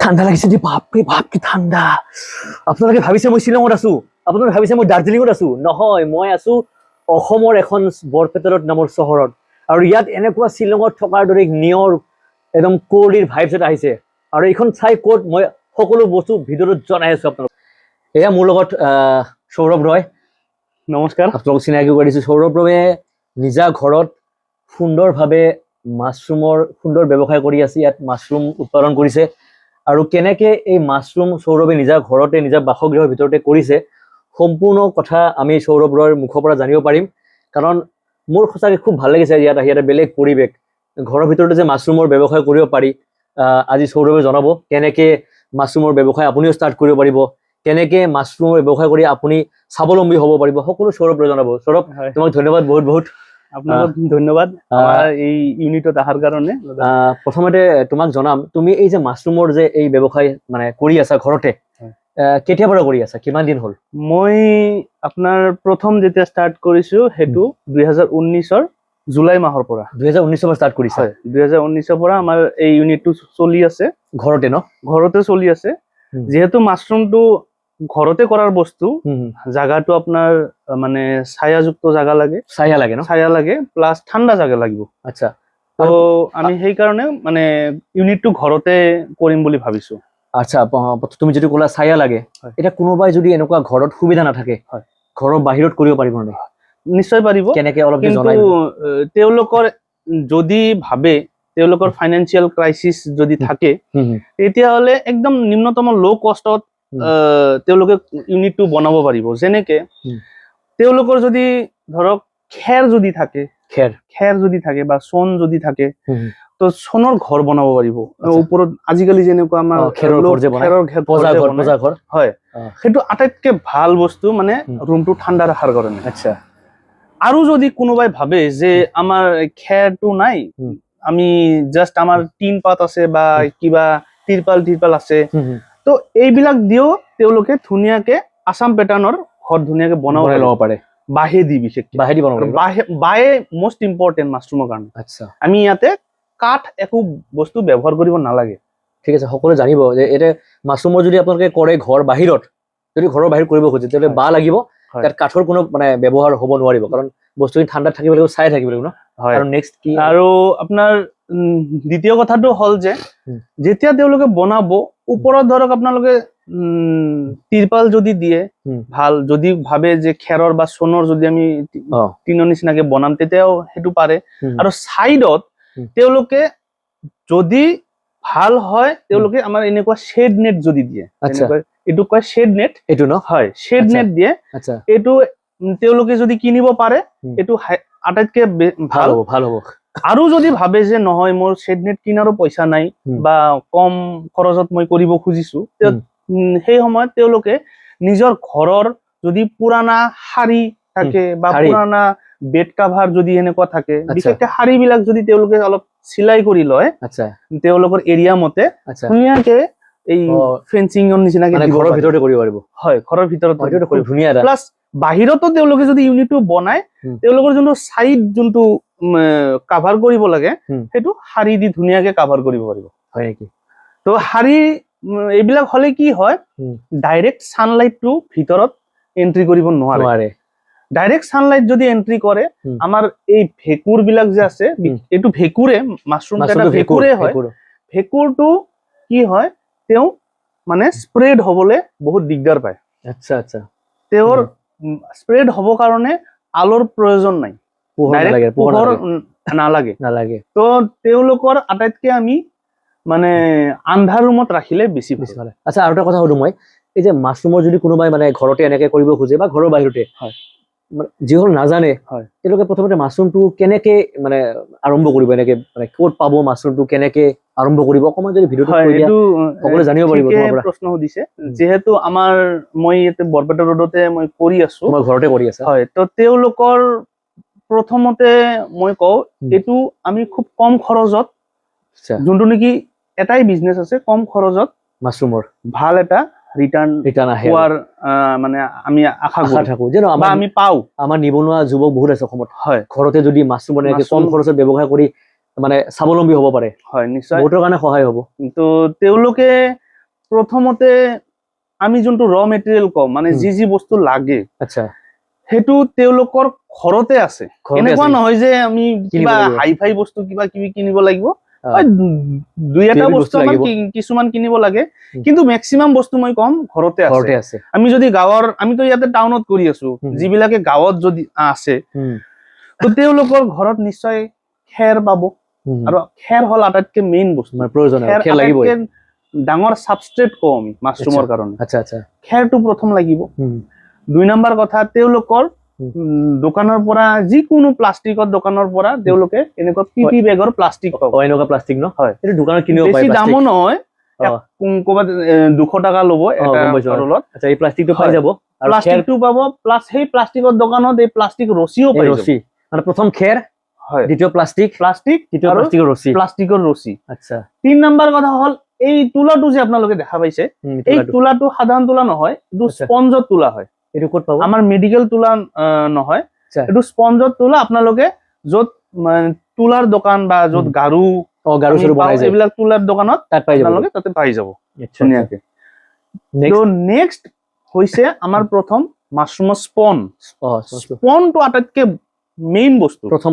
ঠাণ্ডা লাগিছে দেই, বাপৰে বাপ কি ঠাণ্ডা। আপোনালোকে ভাবিছে মই শ্বিলঙত আছো, আপোনালোকে ভাবিছে মই দাৰ্জিলিঙত আছো। নহয়, মই আছো অসমৰ এখন বৰপেটাৰত নামৰ চহৰত। আৰু ইয়াত এনেকুৱা শ্বিলঙত থকাৰ দৰে নিয়ৰ একদম কুঁৱলীৰ ভাইবছ এটা আহিছে। আৰু এইখন ঠাই ক'ত মই সকলো বস্তু ভিডিঅ'ত জনাই আছো আপোনালোক। এয়া মোৰ লগত সৌৰভ ৰয়। নমস্কাৰ। আপোনালোক চিনাকি কৰি দিছো। সৌৰভ ৰয়ে নিজা ঘৰত সুন্দৰভাৱে মাছৰুমৰ সুন্দৰ ব্যৱসায় কৰি আছে। ইয়াত মাছৰুম উৎপাদন কৰিছে। আৰু কেনেকে এই মাছৰুম সৌৰভে নিজা ঘৰতে নিজা বাসগৃহৰ ভিতৰতে কৰিছে, সম্পূৰ্ণ কথা আমি সৌৰভ ৰয়ৰ মুখৰ পৰা জানিব পাৰিম। কাৰণ মোৰ সঁচাকৈ খুব ভাল লাগিছে ইয়াত আহি, এটা বেলেগ পৰিৱেশ। ঘৰৰ ভিতৰতে যে মাছৰুমৰ ব্যৱসায় কৰিব পাৰি, আজি সৌৰভে জনাব কেনেকে মাছৰুমৰ ব্যৱসায় আপুনিও ষ্টাৰ্ট কৰিব পাৰিব, কেনেকে মাছৰুমৰ ব্যৱসায় কৰি আপুনি স্বাৱলম্বী হ'ব পাৰিব, সকলো সৌৰভে জনাব। সৌৰভ, তোমাক ধন্যবাদ বহুত বহুত। আপোনাক ধন্যবাদ আমাৰ এই ইউনিটত অহাৰ কাৰণে। প্ৰথমতে তোমাক জনাম, তুমি এই যে মাছৰুমৰ যে এই ব্যৱসায় মানে কৰি আছা ঘৰতে, কেতিয়াৰ পৰা কৰি আছা, কিমান দিন হ'ল? মই আপোনাৰ প্ৰথম যেতিয়া ষ্টাৰ্ট কৰিছো সেইটো 2019ৰ জুলাই মাহৰ পৰা। 2019ৰ পৰা ষ্টাৰ্ট কৰিছা? 2019ৰ পৰা আমাৰ এই ইউনিটটো চলি আছে। ঘৰতে ন? ঘৰতে চলি আছে। যেহেতু মাছৰুমটো ঘৰতে কৰাৰ বস্তু, জাগাটো আপোনাৰ মানে ছায়াযুক্ত জাগা লাগে। ছায়া লাগে ন? ছায়া লাগে, প্লাস ঠাণ্ডা জাগা লাগিব। আচ্ছা, তো আমি সেইকাৰণে মানে ইউনিটটো ঘৰতে কৰিম বুলি ভাবিছো। আচ্ছা, তুমি যদি ক'লা ছায়া লাগে, এটা কোনোবাই যদি এনেকুৱা ঘৰত সুবিধা নাথাকে, ঘৰৰ বাহিৰত কৰিব পাৰিব নে? নিশ্চয় পাৰিব। কেনেকে অলপ কিন্তু তেওঁলোকৰ যদি ভাবে তেওঁলোকৰ ফাইনেন্সিয়েল ক্ৰাইচিছ যদি থাকে, তেতিয়াহ'লে একদম নিম্নতম ল' কষ্টত তেওঁলোকে ইউনিটটো বনাব পাৰিব। যেনেকে তেওঁলোকৰ যদি ধৰক খেৰ যদি থাকে, খেৰ যদি থাকে বা চন যদি থাকে, তো চনৰ ঘৰ বনাব পাৰিব। ওপৰত আজিকালি যেনেকুৱা আমাৰ খেৰৰ ঘৰ, হয়, সেইটো আটাইতকৈ ভাল বস্তু, মানে ৰুমটো ঠাণ্ডা ৰখাৰ কাৰণে। আচ্ছা। আৰু যদি কোনোবাই ভাবে যে আমাৰ খেৰটো নাই, আমি জাষ্ট আমাৰ টিন পাত আছে বা কিবা তিৰপাল আছে, তো এইবিলাক দিও তেওঁলোকে ধুনীয়াকে আসাম পেটাৰ্ণৰ ঘৰ ধুনীয়াকে বনাব ল'ব পাৰে। বাঁহে দি, বিশেষকৈ বাঁহে দি বনাব লাগিব। বাঁহে মোষ্ট ইম্পৰ্টেণ্ট মাছৰুমৰ কাৰণে। আচ্ছা, আমি ইয়াতে কাঠ একো বস্তু ব্যৱহাৰ কৰিব নালাগে। ঠিক আছে, সকলোৱে জানিব যে এতিয়া মাছৰুমৰ যদি আপোনালোকে কৰে ঘৰ বাহিৰত, যদি ঘৰৰ বাহিৰত কৰিব খোজে তেতিয়াহ'লে বাঁহ লাগিব, তাত কাঠৰ কোনো মানে ব্যৱহাৰ হ'ব নোৱাৰিব, কাৰণ বস্তুখিনি ঠাণ্ডাত থাকিব লাগিব, চাই থাকিব লাগিব ন? আৰু নেক্সট কি? আৰু আপোনাৰ দ্বিতীয় কথাটো হ'ল যে যেতিয়া তেওঁলোকে বনাব, ওপৰত ধৰক আপোনালোকে তিৰপাল যদি দিয়ে ভাল, যদি ভাবে যে খেৰৰ বা চনৰ যদি আমি টিনৰ নিচিনাকে বনাম তেতিয়াও সেইটো পাৰে। আৰু চাইডত তেওঁলোকে যদি ভাল হয়, তেওঁলোকে আমাৰ এনেকুৱা শ্বেড নেট যদি দিয়ে, এইটো কয় শ্বেড নেট, এইটো ন? হয়, শ্বেড নেট দিয়ে। এইটো তেওঁলোকে যদি কিনিব পাৰে, এইটো আটাইতকৈ ভাল হ'ব। আৰু যদি ভাবে যে নহয়, মোৰ শ্বেড নেট কিনাৰো পইচা নাই বা কম খৰচত মই কৰিব খুজিছো, সেই সময়ত তেওঁলোকে নিজৰ ঘৰৰ যদি পুৰাণা শাৰী থাকে বা পুৰাণা বেড কাভাৰ যদি এনেকুৱা থাকে, বিশেষকৈ শাৰীবিলাক যদি তেওঁলোকে অলপ চিলাই কৰি লয়, তেওঁলোকৰ এৰিয়া মতে ধুনীয়াকে এই ফেন্সিঙৰ নিচিনাকে ঘৰৰ ভিতৰতে কৰিব পাৰিব। হয়, ঘৰৰ ভিতৰত ধুনীয়া। প্লাছ বাহিৰতো তেওঁলোকে যদি ইউনিটটো বনায়, তেওঁলোকৰ যোনটো চাইড যোনটো কাভাৰ কৰিব লাগে, সেইটো শাৰী দি ধুনীয়াকে কাভাৰ কৰিব পাৰিব। হয় নেকি? তো শাৰী এইবিলাক হলে কি হয়, ডাইৰেক্ট ছানলাইটটো ভিতৰত এন্ট্ৰি কৰিব নোৱাৰে। ডাইৰেক্ট ছানলাইট যদি এন্ট্ৰি কৰে, আমাৰ এই ভেঁকুৰ বিলাক যে আছে, এইটো ভেঁকুৰে, মাছৰুমটো এটা ভেঁকুৰে হয়, ভেঁকুৰটো কি হয়, তেওঁ মানে স্প্ৰেড হবলৈ বহুত দিগদাৰ পায়। আচ্ছা আচ্ছা, তেওঁৰ স্প্ৰেড হ'ব কাৰণে আলোৰ প্ৰয়োজন নাই, পোহৰ নালাগে। তো তেওঁলোকৰ আটাইতকৈ আমি মানে আন্ধাৰ ৰুমত ৰাখিলে বেছি ভাল। আচ্ছা, আৰু এটা কথা সুধো মই, এই যে মাছৰুমৰ যদি কোনোবাই মানে ঘৰতে এনেকে কৰিব খোজে বা ঘৰৰ বাহিৰতে, যিসকল নাজানে, তেওঁলোকে প্ৰথমতে মাছৰুমটো কেনেকে মানে আৰম্ভ কৰিব, এনেকে মানে ক'ত পাব মাছৰুমটো, কেনেকে আৰম্ভ কৰিব, অকমান যদি ভিডিঅ'টো কৈ দিয়া সকলোৱে জানিব পাৰিব। প্ৰশ্ন সুধিছে, যিহেতু মই ইয়াতে বৰপেটা ৰোডতে মই কৰি আছো, মই ঘৰতে কৰি আছো, হয়, তো তেওঁলোকৰ প্ৰথমতে মই কওঁ, এইটো আমি খুব কম খৰচত, যোনটো নেকি এটাই বিজনেছ আছে, কম খৰচত মাছৰুমৰ ভাল এটা ৰিটাৰ্ণ হোৱাৰ মানে আমি আশা থাকো, যেন আমি পাওঁ। আমাৰ নিবনুৱা যুৱক বহুত আছে অসমত, হয়, ঘৰতে যদি মাছৰুম বনাই কম খৰচত ব্যৱসায় কৰি মানে স্বাৱলম্বী হ'ব পাৰে, হয় নিশ্চয়। বহুতৰ কাৰণে সহায় হ'ব। তো তেওঁলোকে প্ৰথমতে আমি যোনটো ৰ মেটেৰিয়েল কম, মানে যি বস্তু লাগে, আচ্ছা, সেইটো তেওঁলোকৰ ঘৰতে আছে। এনেকুৱা নহয় যে আমি কিবা হাই ফাই বস্তু কিবা কিবি কিনিব লাগিব, দুই এটা বস্তু আমাৰ কিছুমান কিনিব লাগে, কিন্তু মেক্সিমাম বস্তু মই কম ঘৰতে আছে। আমি যদি গাঁৱৰ, আমিতো ইয়াতে টাউনত কৰি আছো, যিবিলাকে গাঁৱত যদি আছে, তো তেওঁলোকৰ ঘৰত নিশ্চয় খেৰ পাব, আৰু খেৰ হল আটাইতকৈ মেইন বস্তু, খেৰ ডাঙৰ সাবষ্ট্ৰেট কওঁ আমি মাছৰুমৰ কাৰণে। খেৰটো প্ৰথম লাগিব। 2 নম্বৰ কথা, তেওঁলোকৰ দোকানৰ পৰা যিকোনো প্লাষ্টিকৰ দোকানৰ পৰা তেওঁলোকে এনেকুৱা পিপি বেগৰ প্লাষ্টিক পাব। এনেকুৱা প্লাষ্টিক ন? হয়, এইটো দোকানত কিনিব পায়, বেছি দামো নহয়, ক'ৰবাত 200 টকা ল'ব এটা কাৰোলত। আচ্ছা, এই প্লাষ্টিকটো পাই যাব, প্লাষ্টিকটো পাব, প্লাছ সেই প্লাষ্টিকৰ দোকানত এই প্লাষ্টিক ৰছিও পাই যাব। মানে প্ৰথম খেৰ, হয়, দ্বিতীয় প্লাষ্টিক, দ্বিতীয় প্লাষ্টিকৰ ৰছী। আচ্ছা, 3 নম্বৰ কথা হল এই তুলাটো যে আপোনালোকে দেখা পাইছে, এই তুলাটো সাধাৰণ তুলা নহয়, এইটো স্পঞ্জৰ তুলা হয়। এইটো ক'ত পাব? আমাৰ মেডিকেল তুলা নহয়, এইটো স্পঞ্জৰ তুলা। আপোনালোকে য'ত তুলাৰ দোকান বা য'ত গাৰু এইবিলাক তুলাৰ দোকানত আপোনালোকে তাতে পাই যাব ধুনীয়াকে। তো নেক্সট হৈছে আমাৰ প্ৰথম মাছৰুমৰ স্পন। স্পনটো আটাইতকৈ মেইন বস্তু, প্ৰথম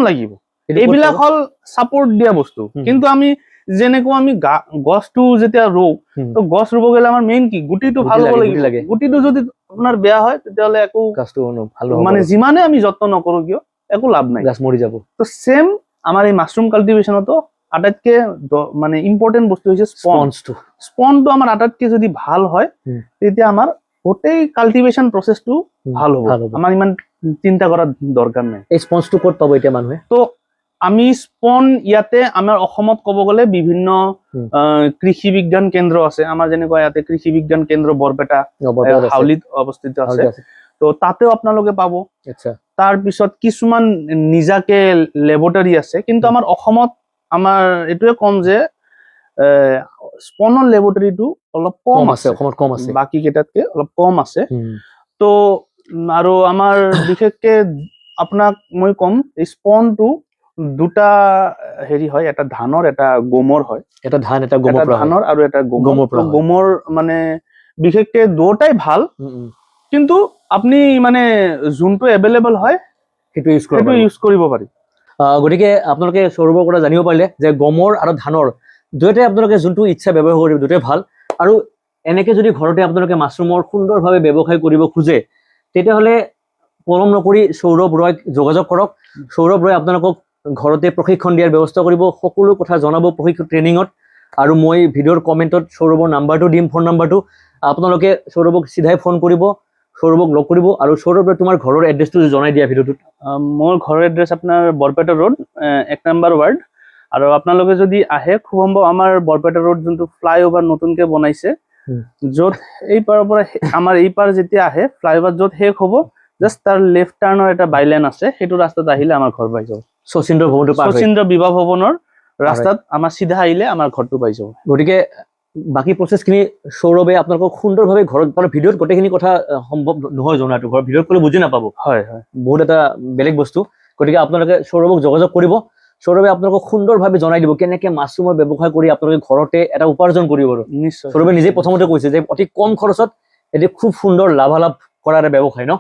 লাগিব। এইবিলাক হল সাপোৰ্ট দিয়া বস্তু। কিন্তু আমি যেনেকুৱা আমি গছটো যেতিয়া ৰুওঁ, তো গছ ৰুব গ'লে আমাৰ মেইন কি, গুটিটো ভাল হ'ব লাগিব। গুটিটো যদি আপোনাৰ বেয়া হয়, তেতিয়াহ'লে একো মানে যিমানে আমি যত্ন নকৰো কিয় একো লাভ নাই, গাছ মৰি যাব। তো সেম আমাৰ এই মাছৰুম কাল্টিভেশ্যনতো আটাইতকৈ মানে ইম্পৰ্টেন্ট বস্তু হৈছে স্পনটো। স্পনটো আমাৰ আটাইতকৈ যদি ভাল হয়, তেতিয়া আমাৰ গোটেই কাল্টিভেশ্যন প্ৰচেছটো ভাল হ'ব, আমাৰ ইমান চিন্তা কৰাৰ দৰকাৰ নাই। এই স্পঞ্জটো ক'ত পাব এতিয়া মানুহে? তো আমি স্পন ইয়াতে আমাৰ অসমত ক'ব গ'লে বিভিন্ন কৃষি বিজ্ঞান কেন্দ্ৰ আছে। আমাৰ যেনেকুৱা ইয়াতে কৃষি বিজ্ঞান কেন্দ্ৰ বৰপেটা, হাউলিত অৱস্থিত আছে, তো তাতেও আপোনালোকে পাব। তাৰ পিছত কিছুমান নিজাকে লেবৰেটৰী আছে, কিন্তু আমাৰ অসমত আমাৰ এইটোৱে কম যে স্পনৰ লেবৰেটৰীটো অলপ কম আছে, অসমত কম আছে, বাকী কেইটাতকে অলপ কম আছে। তো আৰু আমাৰ বিশেষকে আপোনাক মই কম, এই স্পনটো দুটা হেৰি হয়, এটা ধানৰ এটা গমৰ হয়, এটা ধানৰ আৰু এটা গমৰ মানে বিশেষকে দুটাই ভাল, কিন্তু আপুনি মানে যোনটো এভেইলেবল হয় সেইটো ইউজ কৰিব পাৰি। গতিকে আপোনালোকে সৌৰভৰ পৰা জানিব পাৰিলে যে গমৰ আৰু ধানৰ দুয়োটাই আপোনালোকে যোনটো ইচ্ছা ব্যৱহাৰ কৰিব, দুয়োটাই ভাল। আৰু এনেকে যদি ঘৰতে আপোনালোকে মাছৰুমৰ সুন্দৰভাৱে ব্যৱসায় কৰিব খোজে, তেতিয়াহ'লে পলম নকৰি সৌৰভ ৰয়ক যোগাযোগ কৰক। সৌৰভ ৰয় আপোনালোকক ঘৰতে প্ৰশিক্ষণ দিয়াৰ ব্যৱস্থা কৰিব, সকলো কথা জনাব প্ৰশিক্ষণ ট্ৰেইনিঙত। আৰু মই ভিডিঅ'ৰ কমেণ্টত সৌৰভৰ নাম্বাৰটো দিম, ফোন নাম্বাৰটো। আপোনালোকে সৌৰভক চিধাই ফোন কৰিব, সৌৰভক লগ কৰিব। আৰু সৌৰভ, তোমাৰ ঘৰৰ এড্ৰেছটো জনাই দিয়া ভিডিঅ'টোত। মোৰ ঘৰৰ এড্ৰেছ আপোনাৰ বৰপেটা ৰোড, 1 নম্বৰ ৱাৰ্ড। আৰু আপোনালোকে যদি আহে, খুব সম্ভৱ আমাৰ বৰপেটা ৰোড যোনটো ফ্লাইঅভাৰ নতুনকে বনাইছে, য'ত এই পাৰৰ পৰা আমাৰ এই পাৰ যেতিয়া আহে, ফ্লাইঅভাৰ য'ত শেষ হ'ব, জাষ্ট তাৰ লেফ্ট টাৰ্ণৰ এটা বাইলেন আছে, সেইটো ৰাস্তাত আহিলে আমাৰ ঘৰ পাই যাব। শচীন্দ্ৰ বিবাহ ভৱনৰ ৰাস্তাত আমাৰ চিধা আহিলে আমাৰ ঘৰটো পাই যাব। গতিকে বাকী প্ৰচেছখিনি সৌৰভে আপোনালোকক সুন্দৰভাৱে ঘৰত, মানে ভিডিঅ'ত গোটেইখিনি কথা সম্ভৱ নহয় জনাটো, ঘৰত ভিডিঅ'ত ক'লে বুজি নাপাব। হয়, বহুত এটা বেলেগ বস্তু। গতিকে আপোনালোকে সৌৰভক যোগাযোগ কৰিব। সৌৰভে আপোনালোকক সুন্দৰভাৱে জনাই দিব কেনেকৈ মাছৰুমৰ ব্যৱসায় কৰি আপোনালোকে ঘৰতে এটা উপাৰ্জন কৰিব। নিশ্চয়, সৌৰভে নিজে প্ৰথমতে কৈছে যে অতি কম খৰচত এটি খুব সুন্দৰ লাভালাভ কৰা এটা ব্যৱসায় ন।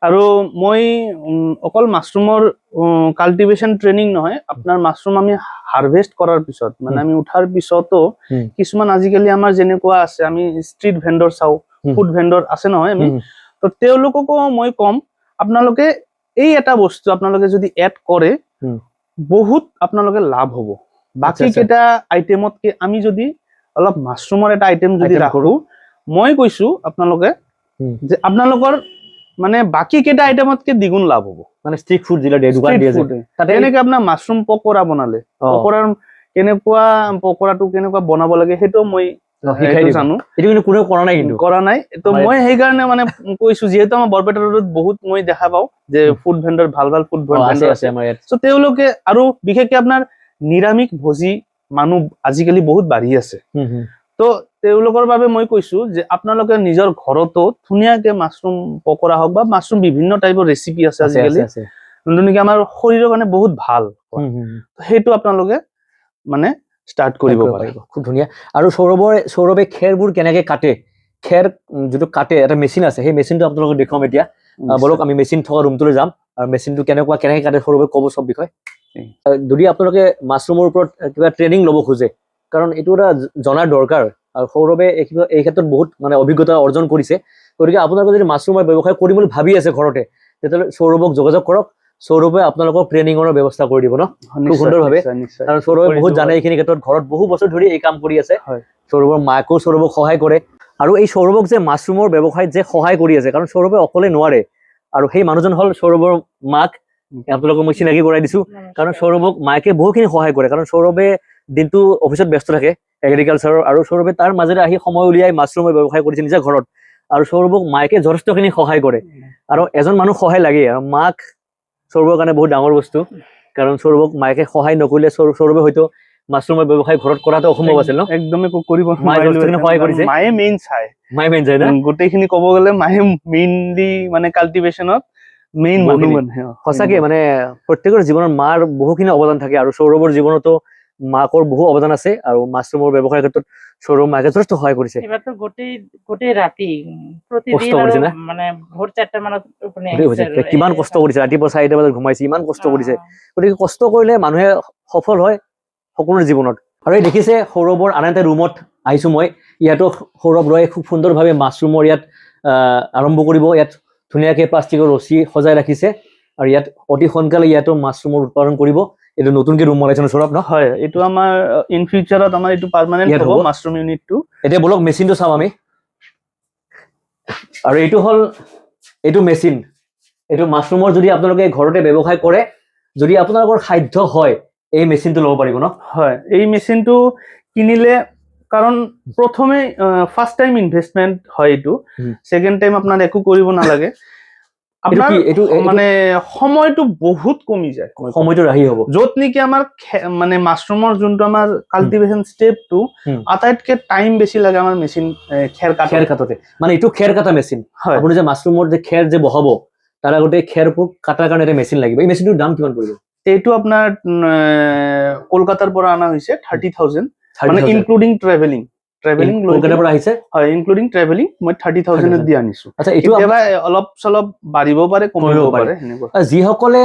আৰু মই অকল মাছৰুমৰ কাল্টিভেশ্যন ট্ৰেইনিং নহয়, আপোনাৰ মাছৰুম আমি হাৰভেষ্ট কৰাৰ পিছত, মানে আমি উঠাৰ পিছতো কিছুমান আজিকালি আমাৰ যেনেকুৱা আছে, আমি ষ্ট্ৰীট ভেণ্ডৰ চাওঁ, ফুড ভেণ্ডৰ আছে নহয় আমি, তো তেওঁলোককো মই কম, আপোনালোকে এই এটা বস্তু আপোনালোকে যদি এড কৰে, বহুত আপোনালোকে লাভ হ'ব। বাকী কেইটা আইটেমতকে আমি যদি অলপ মাছৰুমৰ এটা আইটেম যদি ৰাখো, মই কৈছো আপোনালোকে যে আপোনালোকৰ মানে বাকী কেইটা আইটেমতকে দ্বিগুণ লাভ হ'ব। মানে ষ্ট্ৰীট ফুড যিলা দোকান দিয়ে যে, তাতে এনেকে আপোনাৰ মাছৰুম পকৰা বনালে, পকৰাৰ কেনেকুৱা পকৰাটো কেনেকুৱা বনাব লাগে সেইটো মই জানো, সেইটো কিন্তু কোনেও কৰা নাই। তো মই সেইকাৰণে মানে কৈছো, যিহেতু আমাৰ বৰপেটা ৰোডত বহুত মই দেখা পাওঁ যে ফুড ভেণ্ডৰ, ভাল ভাল ফুড ভেণ্ডৰ আছে আমাৰ ইয়াত। তো তেওঁলোকে, আৰু বিশেষকে আপোনাৰ নিৰামিষ ভোজী মানুহ আজিকালি বহুত বাঢ়ি আছে, তো তেওঁলোকৰ বাবে মই কৈছো যে আপোনালোকে নিজৰ ঘৰতো ধুনীয়াকে মাছৰুম পকৰা হওক বা মাছৰুম বিভিন্ন টাইপৰ ৰেচিপি আছে আজিকালি, যোনটো নেকি আমাৰ শৰীৰৰ কাৰণে বহুত ভাল। পোৱা। সেইটো আপোনালোকে মানে ষ্টাৰ্ট কৰিব পাৰে। খুব ধুনীয়া। আৰু সৌৰভে খেৰবোৰ কেনেকে কাটে, খেৰ যিটো কাটে এটা মেচিন আছে, সেই মেচিনটো আপোনালোকক দেখুৱাম এতিয়া। বলক আমি মেচিন থকা ৰুমটোলৈ যাম আৰু মেচিনটো কেনেকে কাটে সৌৰভে ক'ব চব বিষয়। যদি আপোনালোকে মাছৰুমৰ ওপৰত কিবা ট্ৰেইনিং ল'ব খোজে, কাৰণ এইটো এটা জনাৰ দৰকাৰ, আৰু সৌৰভে এই ক্ষেত্ৰত বহুত মানে অভিজ্ঞতা অৰ্জন কৰিছে। গতিকে আপোনালোকে যদি মাছৰুমৰ ব্যৱসায় কৰিম বুলি ভাবি আছে ঘৰতে, তেতিয়াহ'লে সৌৰভক যোগাযোগ কৰক। সৌৰভে আপোনালোকক ট্ৰেইনিঙৰ ব্যৱস্থা কৰি দিব ন, খুব সুন্দৰভাৱে। কাৰণ সৌৰভে বহুত জানে এইখিনি ক্ষেত্ৰত, ঘৰত বহু বছৰ ধৰি এই কাম কৰি আছে। সৌৰভৰ মাকেও সৌৰভক সহায় কৰে। আৰু এই সৌৰভক যে মাছৰুমৰ ব্যৱসায়ত যে সহায় কৰি আছে, কাৰণ সৌৰভে অকলে নোৱাৰে, আৰু সেই মানুহজন হ'ল সৌৰভৰ মাক। আপোনালোকক মই চিনাকি কৰাই দিছো, কাৰণ সৌৰভক মাকে বহুখিনি সহায় কৰে। কাৰণ সৌৰভে দিনটো অফিচত ব্যস্ত থাকে এগ্ৰিকালচাৰৰ, আৰু সৌৰভে তাৰ মাজেৰে আহি সময় উলিয়াই মাছৰুমৰ ব্যৱসায় কৰিছে নিজৰ ঘৰত। আৰু সৌৰভক মাকে যথেষ্টখিনি সহায় কৰে। আৰু এজন মানুহ সহায় লাগে, আৰু মাক সৌৰভৰ কাৰণে বহুত ডাঙৰ বস্তু। কাৰণ সৌৰভক মাকে সহায় নকৰিলে সৌৰভে হয়তো মাছৰুমৰ ব্যৱসায় ঘৰত কৰাটো অসম্ভৱ আছিল ন, একদমে কৰিব মায়ে যথেষ্টখিনি সহায় কৰিছে। মায়ে মেইন চাই না গোটেইখিনি ক'ব গ'লে মায়ে মেইনলি মানে কাল্টিভেশ্যনত মেইন মানুহ মানে। সঁচাকে মানে প্ৰত্যেকৰ জীৱনত মাৰ বহুখিনি অৱদান থাকে, আৰু সৌৰভৰ জীৱনতো মাকৰ বহু অৱদান আছে। আৰু মাছৰুমৰ ব্যৱসায়ৰ ক্ষেত্ৰত সৌৰভ মাকে যথেষ্ট সহায় কৰিছে। এবাৰতো গোটেই ৰাতি কষ্ট প্ৰতিদিন কৰিছে আৰু না, মানে ভোৰ 4টা মানত টোপনি হৈছে কিমান কষ্ট কৰিছে, ৰাতিপুৱা 4টা বজাত ঘুমাইছে, ইমান কষ্ট কৰিছে। গতিকে কষ্ট কৰিলে মানুহে সফল হয় সকলোৰে জীৱনত। আৰু এই দেখিছে সৌৰভৰ আন এটা ৰুমত আহিছো মই, ইয়াতো সৌৰভ ৰয়ে খুব সুন্দৰভাৱে মাছৰুমৰ ইয়াত আৰম্ভ কৰিব। ইয়াত ধুনীয়াকে প্লাষ্টিকৰ ৰছী সজাই ৰাখিছে, আৰু ইয়াত অতি সোনকালে ইয়াতো মাছৰুমৰ উৎপাদন কৰিব। এইটো নতুনকে ৰুম বনাইছে সৌৰভ ন? হয়, এইটো আমাৰ ইন ফিউচাৰত আমাৰ এইটো পাৰ্মানেন্ট হ'ব মাছৰুম ইউনিটটো। এতিয়া বলক মেচিনটো চাম আমি। আৰু এইটো মেচিন, এইটো মাছৰুমৰ যদি আপোনালোকে ঘৰতে ব্যৱসায় কৰে, যদি আপোনালোকৰ সাধ্য হয়, এই মেচিনটো ল'ব পাৰিব ন? হয়, এই মেচিনটো কিনিলে, কাৰণ প্ৰথমে ফাৰ্ষ্ট টাইম ইনভেষ্টমেন্ট হয় এইটো, ছেকেণ্ড টাইম আপোনাৰ একো কৰিব নালাগে। আপোনাৰ মানে সময়টো বহুত কমি যায়, সময়টো ৰাহি হ'ব। য'ত নেকি আমাৰ মানে মাছৰুমৰ যোনটো আমাৰ কাল্টিভেশ্যন ষ্টেপটো আটাইতকৈ টাইম বেছি লাগে আমাৰ মেচিন খেৰ কাটোতে। মানে এইটো খেৰ কাটা মেচিন। আপুনি যে মাছৰুমৰ যে খেৰ যে বহাব, তাৰ আগতে খেৰবোৰ কাটাৰ কাৰণে এটা মেচিন লাগিব। এই মেচিনটোৰ দাম কিমান পৰিব? এইটো আপোনাৰ কলকাতাৰ পৰা অনা হৈছে 30,000, মানে ইনক্লুডিং ট্ৰেভেলিং কলকাতাৰ পৰা আহিছে। হয়, ইনক্লুডিং ট্ৰেভেলিং মই 30,000 দি আনিছো। আচ্ছা, এইটো অলপ চলপ বাঢ়িব পাৰে, কমিব পাৰে। যিসকলে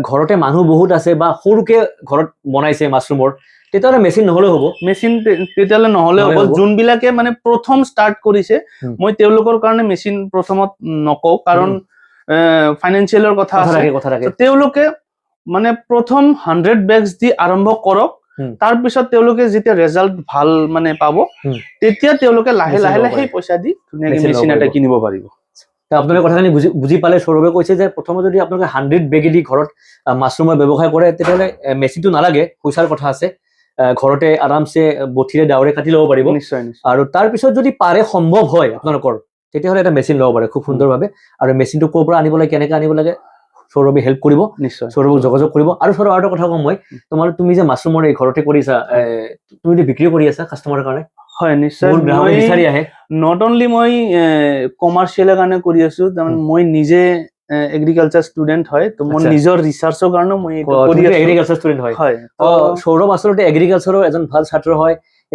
ঘৰতে মানুহ বহুত আছে বা সৰুকে ঘৰত বনাইছে মাছৰুমৰ, তেতিয়াহ'লে মেচিন নহ'লেও হ'ব। মেচিন তেতিয়াহ'লে নহ'লেও হ'ব। যোনবিলাকে মানে প্ৰথম ষ্টাৰ্ট কৰিছে, মই তেওঁলোকৰ কাৰণে মেচিন প্ৰথমত নকওঁ, কাৰণ ফাইনেন্সিয়েলৰ কথা আছে। তেওঁলোকে মানে প্ৰথম 100 বেগছ দি আৰম্ভ কৰক, তাৰপিছত তেওঁলোকে যেতিয়া ৰেজাল্ট ভাল মানে পাব, তেতিয়া তেওঁলোকে লাহে লাহে সেই পইচা দি ধুনীয়াকৈ মেচিন এটা কিনিব পাৰিব। আপোনালোকে কথাখিনি বুজি পালে। সৌৰভে কৈছে যে প্ৰথমে যদি আপোনালোকে 100 বেগেদি ঘৰত মাছৰুমৰ ব্যৱসায় কৰে, তেতিয়াহ'লে মেচিনটো নালাগে, পইচাৰ কথা আছে। ঘৰতে আৰামছে বঠিৰে ডাৱৰে কাটি ল'ব পাৰিব। নিশ্চয়। আৰু তাৰপিছত যদি পাৰে সম্ভৱ হয় আপোনালোকৰ, তেতিয়াহ'লে এটা মেচিন ল'ব পাৰে খুব সুন্দৰভাৱে। আৰু মেচিনটো ক'ৰ পৰা আনিব লাগে, কেনেকৈ আনিব লাগে, সৌৰভে হেল্প কৰিব। নিশ্চয়, সৌৰভক যোগাযোগ কৰিব। আৰু সৌৰভ আৰু এটা কথা কম মই, তুমি যে মাছৰুমৰ এই ঘৰতে কৰিছা, তুমি বিক্ৰী কৰি আছা কাষ্টমাৰৰ কাৰণে? হয়, নিশ্চয়। বিচাৰি আহে। নট অনলি মই কমাৰ্চিয়েলৰ কাৰণে কৰি আছো, তাৰমানে মই নিজে এগ্ৰিকালচাৰ ষ্টুডেণ্ট হয়, তো মই নিজৰ ৰিচাৰ্চৰ কাৰণে মই এগ্ৰিকালচাৰ ষ্টুডেণ্ট হয়। সৌৰভ আচলতে এগ্ৰিকালচাৰৰ এজন ভাল ছাত্ৰ হয়।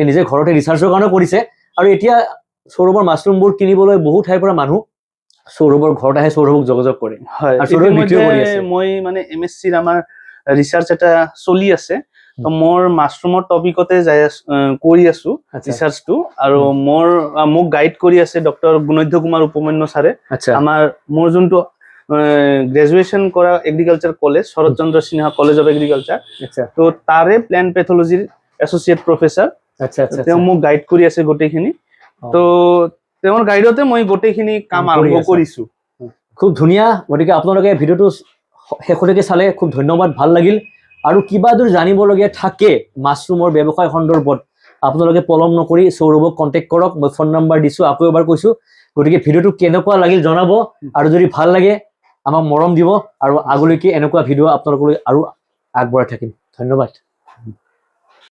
নিজে ঘৰতে ৰিচাৰ্চৰ কাৰণেও কৰিছে। আৰু এতিয়া সৌৰভৰ মাছৰুমবোৰ কিনিবলৈ বহু ঠাইৰ পৰা মানুহ সৌৰভৰ ঘৰত আহে, সৌৰভক যোগাযোগ কৰে। হয়, মই মানে MSc-ৰ আমাৰ ৰিচাৰ্চ এটা চলি আছে, তো মোৰ মাছৰুমৰ টপিকতে কৰি আছো ৰিচাৰ্চটো। আৰু মোক গাইড কৰি আছে ডক্টৰ গুণধ্য কুমাৰ উপমন্য ছাৰে। মোৰ যোনটো গ্ৰেজুৱেশ্যন কৰা agriculture college, Sarat Chandra Sinha college of agriculture, তো তাৰে প্লেণ্ট পেথলজিৰ এছ'চিয়েট প্ৰফেচাৰ, তেওঁ মোক গাইড কৰি আছে গোটেইখিনি। তো তেওঁৰ গাইডতে মই গোটেইখিনি কাম আৰম্ভ কৰিছো। খুব ধুনীয়া। গতিকে আপোনালোকে ভিডিঅ'টো শেষলৈকে চালে খুব ধন্যবাদ, ভাল লাগিল। আৰু কিবা যদি জানিবলগীয়া থাকে মাছৰুমৰ ব্যৱসায় সন্দৰ্ভত, আপোনালোকে পলম নকৰি সৌৰভক কণ্টেক্ট কৰক। মই ফোন নম্বৰ দিছো, আকৌ এবাৰ কৈছো। গতিকে ভিডিঅ'টো কেনেকুৱা লাগিল জনাব, আৰু যদি ভাল লাগে আমাক মৰম দিব, আৰু আগলৈকে এনেকুৱা ভিডিঅ' আপোনালোকলৈ আৰু আগবঢ়াই থাকিম। ধন্যবাদ।